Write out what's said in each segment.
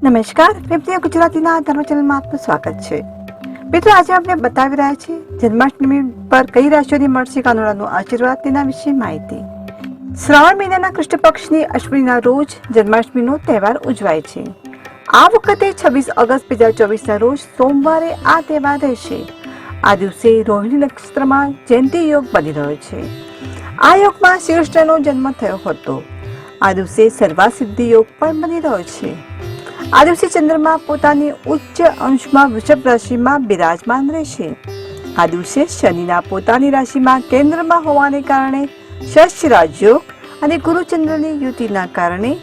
નમસ્કાર, વેબદિયા ગુજરાતીના ધર્મ ચેનલમાં આપનું સ્વાગત છે. મિત્રો, આજે આપણે બતાવી રહ્યા છીએ જન્માષ્ટમી પર કઈ રાશિઓને મળશે કાનુડાનો આશીર્વાદ, તેના વિશે માહિતી. શ્રાવણ મહિનાના કૃષ્ણ પક્ષની અષ્ટમીના રોજ જન્માષ્ટમીનો તહેવાર ઉજવાય છે. આ વખતે 26 ઓગસ્ટ 2024ના રોજ સોમવારે આ તહેવાર રહેશે. આ દિવસે રોહિણી નક્ષત્રમાં જયંતિ યોગ બની રહ્યો છે. આ યોગમાં શ્રી કૃષ્ણનો જન્મ થયો હતો. આ દિવસે સર્વાસિદ્ધિ યોગ પણ બની રહ્યો છે. આ દિવસે ચંદ્રમા પોતાની ઉચ્ચ અંશમાં વૃષભ રાશિમાં બિરાજમાન રહેશે. આ દિવસે શનિના પોતાની રાશિમાં કેન્દ્રમાં હોવાને કારણે શશ રાજયોગ અને ગુરુચંદ્રની યુતિના કારણે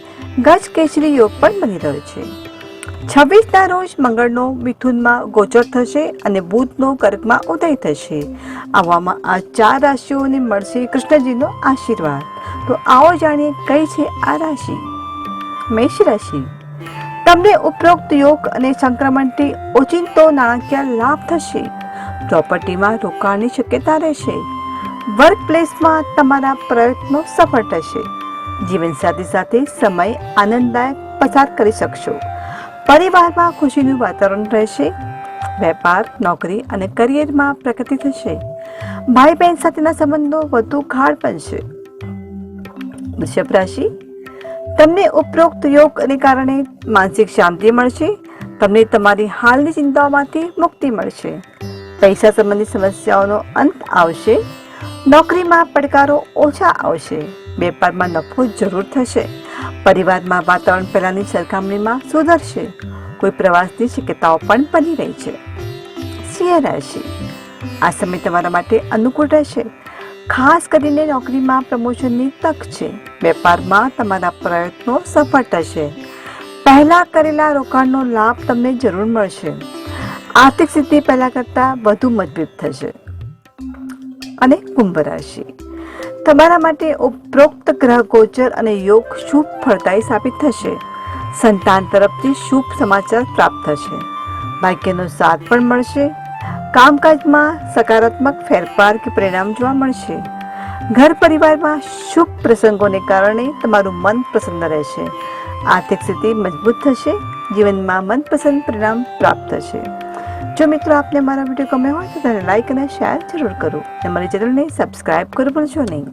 ગજ કેસરી યોગ પણ બની રહ્યો છે. 26ના રોજ મંગળનો મિથુનમાં ગોચર થશે અને બુધનો કર્કમાં ઉદય થશે. આવામાં આ 4 રાશિઓને મળશે કૃષ્ણજીનો આશીર્વાદ. તો આવો જાણીએ કઈ છે આ રાશિ. મેષ રાશિ. તમને ઉપરોક્ત યોગ અને સંક્રમણથી ઓચિંતો નાણાકીય લાભ થશે. પ્રોપર્ટીમાં રોકાણની શક્યતા રહેશે. વર્ક પ્લેસમાં તમારા પ્રયત્નો સફળ થશે. જીવનસાથી સાથે સમય આનંદદાયક પસાર કરી શકશો. પરિવારમાં ખુશીનું વાતાવરણ રહેશે. વેપાર, નોકરી અને કરિયરમાં પ્રગતિ થશે. ભાઈ બહેન સાથેના સંબંધો વધુ ગાઢ બનશે. વૃષભ રાશિ. તમને ઉપરોક્ત યોગને કારણે માનસિક શાંતિ મળશે. તમને તમારી હાલની ચિંતાઓમાંથી મુક્તિ મળશે. પૈસા સંબંધિત સમસ્યાઓનો અંત આવશે. નોકરીમાં પડકારો ઓછા આવશે. વેપારમાં નફો જરૂર થશે. પરિવારમાં વાતાવરણ પહેલાની સરખામણીમાં સુધરશે. કોઈ પ્રવાસની શક્યતાઓ પણ બની રહી છે. સિંહ રાશિ. આ સમય તમારા માટે અનુકૂળ રહેશે. ખાસ કરીને નોકરીમાં પ્રમોશનની તક છે. વેપારમાં તમારા પ્રયત્નો સફળ થશે. પહેલા કરેલા રોકાણનો લાભ તમને જરૂર મળશે. આર્થિક સ્થિતિ પહેલા કરતા વધુ મજબૂત થશે. અને કુંભ રાશિ. તમારા માટે ઉપરોક્ત ગ્રહ ગોચર અને યોગ શુભ ફળદાયી સાબિત થશે. સંતાન તરફથી શુભ સમાચાર પ્રાપ્ત થશે. ભાગ્યનો સાથ પણ મળશે. કામકાજમાં સકારાત્મક ફેરફાર કે પરિણામ જોવા મળશે. ઘર પરિવારમાં શુભ પ્રસંગોને કારણે તમારું મન પ્રસન્ન રહેશે. આર્થિક સ્થિતિ મજબૂત થશે. જીવનમાં મનપસંદ પરિણામ પ્રાપ્ત થશે. જો મિત્રો આપને મારા વિડીયો ગમ્યો હોય તો તેને લાઈક અને શેર જરૂર કરો. અમારી ચેનલને સબસ્ક્રાઇબ કરવું ભૂલશો નહીં.